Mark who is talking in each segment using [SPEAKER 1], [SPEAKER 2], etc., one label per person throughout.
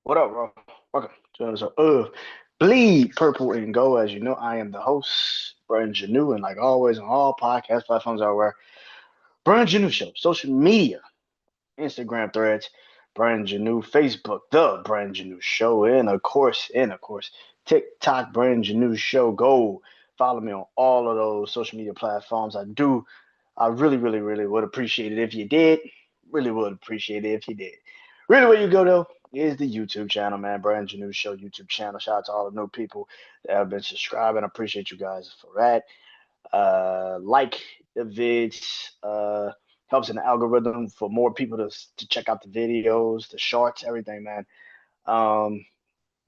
[SPEAKER 1] What up, bro? Welcome to another episode of Bleed Purple and Go. As you know, I am the host, BrandonJaneau, and like always on all podcast platforms everywhere, BrandonJaneauShow, social media, Instagram threads, BrandonJaneau, Facebook, the BrandonJaneauShow, and of course, TikTok, BrandonJaneauShow. Go follow me on all of those social media platforms. I really would appreciate it if you did. Really would appreciate it if you did. Really, where you go though is the YouTube channel, man. Brandon Janeau Show YouTube channel. Shout out to all the new people that have been subscribing. I appreciate you guys for that. Like the vids. Helps in the algorithm for more people to check out the videos, the shorts, everything, man. Um,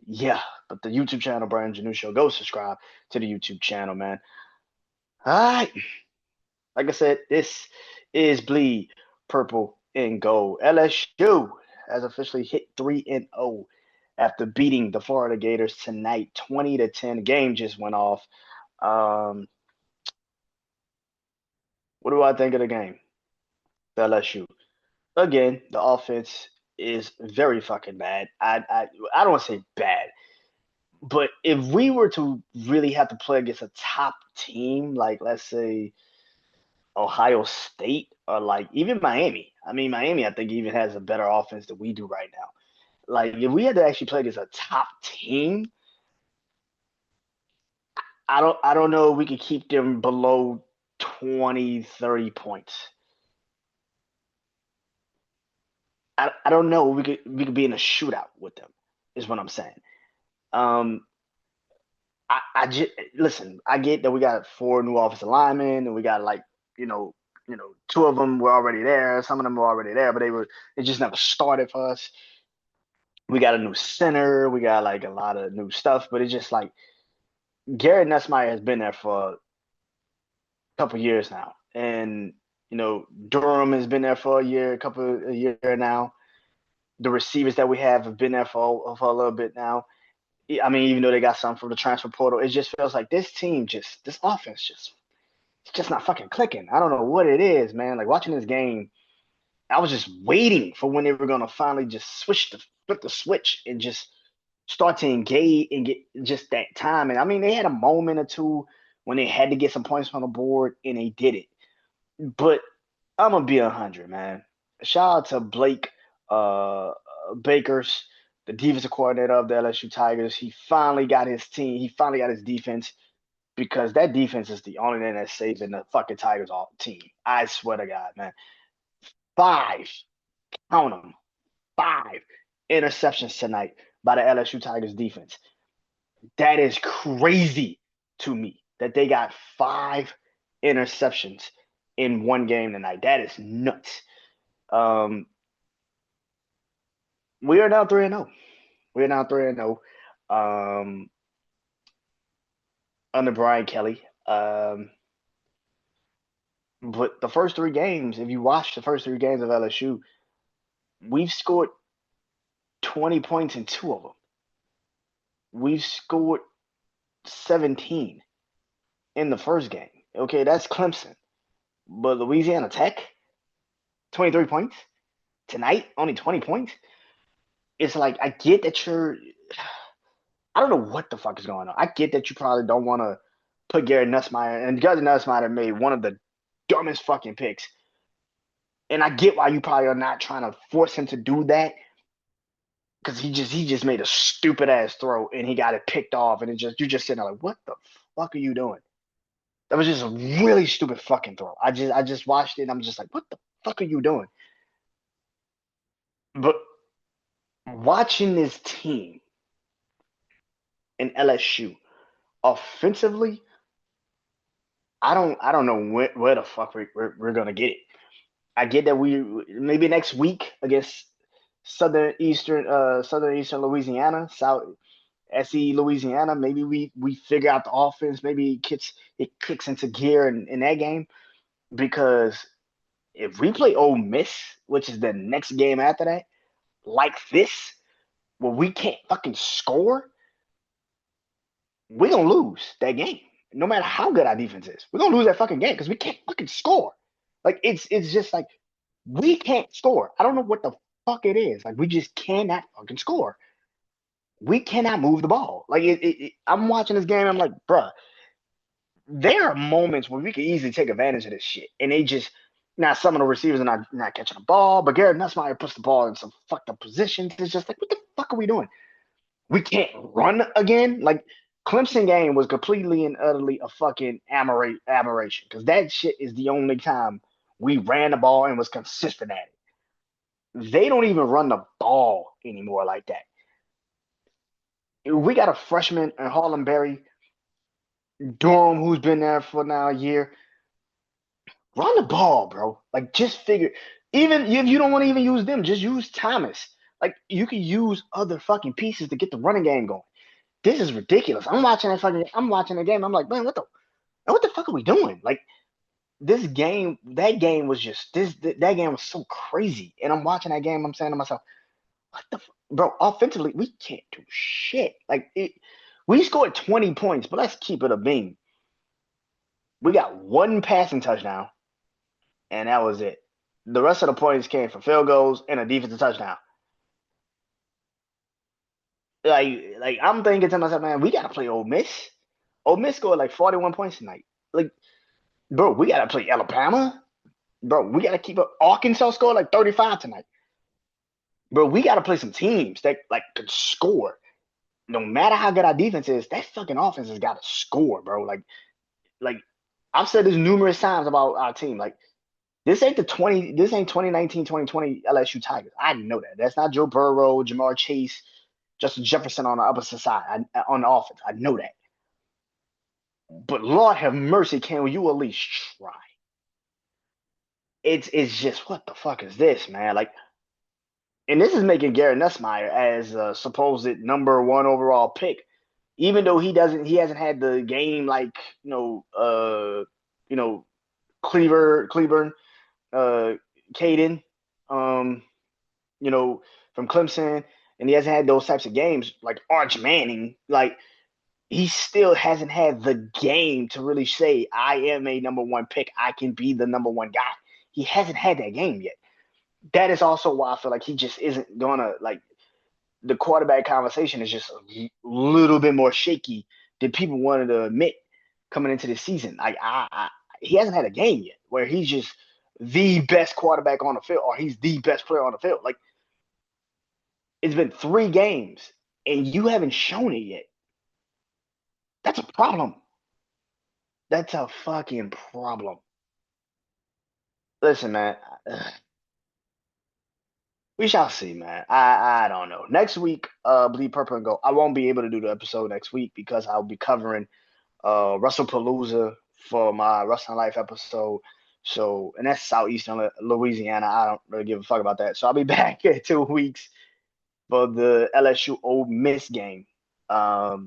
[SPEAKER 1] yeah, but the YouTube channel, Brandon Janeau Show. Go subscribe to the YouTube channel, man. All right. Like I said, this is Bleed Purple and Gold. LSU has officially hit 3-0 after beating the Florida Gators tonight, 20-10. Game just went off. Um, what do I think of the game? The LSU. Again, the offense is very fucking bad. I don't want to say bad, but if we were to really have to play against a top team, like let's say Ohio State or like even Miami. I mean, Miami, I think even has a better offense than we do right now. Like if we had to actually play against a top team, I don't know if we could keep them below 20, 30 points. I don't know. We could be in a shootout with them, is what I'm saying. Um I just listen, I get that we got four new offensive linemen and we got like, you know, two of them were already there, some of them were already there, but they just never started for us. We got a new center. We got like a lot of new stuff, but it's just like Garrett Nussmeier has been there for a couple years now, and Durham has been there for a year now. The receivers that we have been there for a little bit now. I mean, even though they got some from the transfer portal, it just feels like this offense it's just not fucking clicking. I don't know what it is, man. Like watching this game, I was just waiting for when they were gonna finally just flip the switch and just start to engage and get just that time. And I mean, they had a moment or two when they had to get some points on the board and they did it. But I'm gonna be 100, man. Shout out to Blake Bakers, the defensive coordinator of the LSU Tigers. He finally got his team. He finally got his defense because that defense is the only thing that's saving the fucking Tigers all team. I swear to God, man. Five, count them, five interceptions tonight by the LSU Tigers defense. That is crazy to me that they got five interceptions in one game tonight. That is nuts. Um, we are now 3-0. We are now 3-0 um, under Brian Kelly. But the first three games, if you watch the first three games of LSU, we've scored 20 points in two of them. We've scored 17 in the first game. Okay, that's Clemson. But Louisiana Tech, 23 points. Tonight, only 20 points. It's like, I get that I don't know what the fuck is going on. I get that you probably don't want to put Garrett Nussmeier, and Garrett Nussmeier made one of the dumbest fucking picks. And I get why you probably are not trying to force him to do that because he just made a stupid ass throw and he got it picked off, and you're just sitting there like, what the fuck are you doing? That was just a really stupid fucking throw. I just watched it and I'm just like, what the fuck are you doing? But watching this team in LSU offensively, I don't know where the fuck we're gonna get it. I get that we maybe next week against Southern Eastern Louisiana, South SE Louisiana, maybe we figure out the offense, maybe it kicks into gear in that game because if we play Ole Miss, which is the next game after that, like this, where we can't fucking score, we're gonna lose that game. No matter how good our defense is, we're gonna lose that fucking game because we can't fucking score. Like it's just like we can't score. I don't know what the fuck it is. Like we just cannot fucking score. we cannot move the ball. Like I'm watching this game. I'm like, bruh, there are moments where we could easily take advantage of this shit, and they just now some of the receivers are not catching the ball. But Garrett Nussmeier puts the ball in some fucked up positions. It's just like, what the fuck are we doing? We can't run again. Like Clemson game was completely and utterly a fucking aberration because that shit is the only time we ran the ball and was consistent at it. They don't even run the ball anymore like that. We got a freshman in Harlem Berry, Durham, who's been there for now a year. Run the ball, bro. Like, just figure. Even if you don't want to even use them, just use Thomas. Like, you can use other fucking pieces to get the running game going. This is ridiculous. I'm watching the game. I'm like, man, what the fuck are we doing? Like, this game, that game was just that game was so crazy. And I'm watching that game. I'm saying to myself, what the bro? Offensively, we can't do shit. Like, we scored 20 points, but let's keep it a beam. We got one passing touchdown, and that was it. The rest of the points came from field goals and a defensive touchdown. Like I'm thinking to myself, man, we gotta play Ole Miss. Ole Miss scored like 41 points tonight. Like, bro, we gotta play Alabama. Bro, we gotta keep up. Arkansas scored like 35 tonight. Bro, we gotta play some teams that like could score. No matter how good our defense is, that fucking offense has got to score, bro. Like I've said this numerous times about our team. Like, this ain't 2019, 2020 LSU Tigers. I know that. That's not Joe Burrow, Jamar Chase, Justin Jefferson on the opposite side on the offense. I know that. But Lord have mercy, can you at least try? It's just, what the fuck is this, man? Like, and this is making Garrett Nussmeier as a supposed number one overall pick, even though he hasn't had the game like you know Cleburne, Caden, you know, from Clemson, and he hasn't had those types of games like Arch Manning. Like, he still hasn't had the game to really say, I am a number one pick. I can be the number one guy. He hasn't had that game yet. That is also why I feel like he just isn't gonna like the quarterback conversation is just a little bit more shaky than people wanted to admit coming into the season. Like he hasn't had a game yet where he's just the best quarterback on the field or he's the best player on the field. Like, it's been 3 games and you haven't shown it yet. That's a problem. That's a fucking problem. Listen, man. We shall see, man. I don't know. Next week, Bleed Purple and Go. I won't be able to do the episode next week because I'll be covering WrestlePalooza for my Wrestling Life episode. So, and that's Southeastern Louisiana. I don't really give a fuck about that. So I'll be back in 2 weeks for the LSU Ole Miss game. I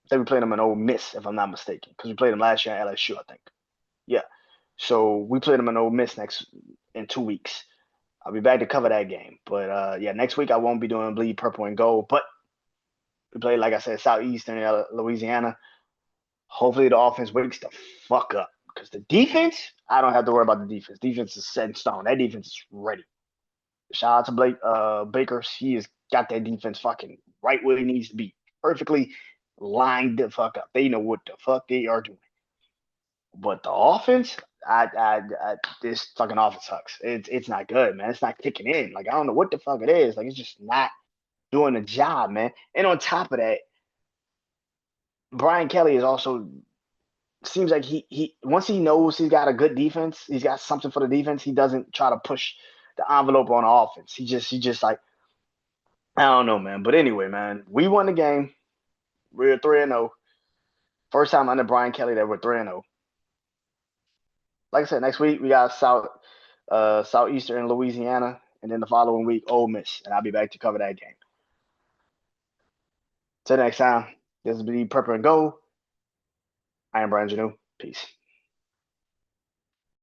[SPEAKER 1] think we played them in Ole Miss, if I'm not mistaken, because we played them last year at LSU, I think. Yeah. So we played them in Ole Miss in 2 weeks. I'll be back to cover that game. But yeah, next week I won't be doing Bleed Purple and Gold. But we play, like I said, Southeastern Louisiana. Hopefully the offense wakes the fuck up. Because the defense, I don't have to worry about the defense. Defense is set in stone. That defense is ready. Shout out to Blake Baker. He has got that defense fucking right where it needs to be. Perfectly lined the fuck up. They know what the fuck they are doing. But the offense, this fucking offense sucks. It's not good, man. It's not kicking in. Like, I don't know what the fuck it is. Like, it's just not doing the job, man. And on top of that, Brian Kelly is also seems like he once he knows he's got a good defense, he's got something for the defense. He doesn't try to push the envelope on offense. He just like, I don't know, man. But anyway, man, we won the game. We're 3-0. First time under Brian Kelly that we're 3-0. Like I said, next week we got Southeastern Louisiana, and then the following week Ole Miss, and I'll be back to cover that game. Till next time, this is Be Purple and Gold. I am Brandon Janeau. Peace.